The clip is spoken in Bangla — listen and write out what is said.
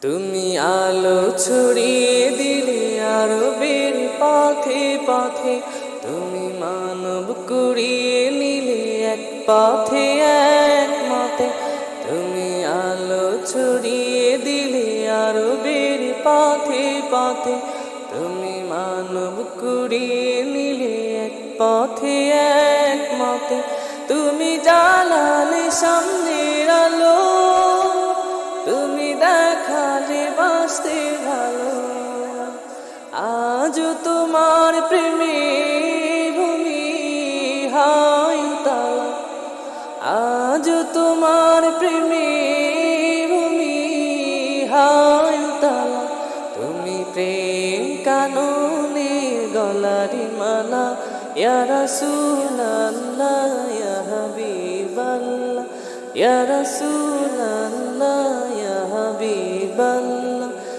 তুমি আলো ছড়িয়ে দিলে আরবের পথে পথে, তুমি মানব কুড়িয়ে নিলে এক পথে এক মতে। তুমি আলো ছড়িয়ে দিলে আরবের পথে পথে, তুমি মানব কুড়িয়ে নিলে এক পথে এক মতে। তুমি জ্বালালে সামনের আলো, তুমি দেখালে বাঁচতে ভালো। আজ তোমার প্রেমে ভূমি হায় তালা, আজ তোমার প্রেমে ভূমি হায় তালা। তুমি প্রেম কাননে গলারি মালা, ইয়া রাসূলুল্লাহ ইয়া হাবিবাল্লাহ, ইয়া রাসূলুল্লাহ ইয়া হাবিবাল্লাহ।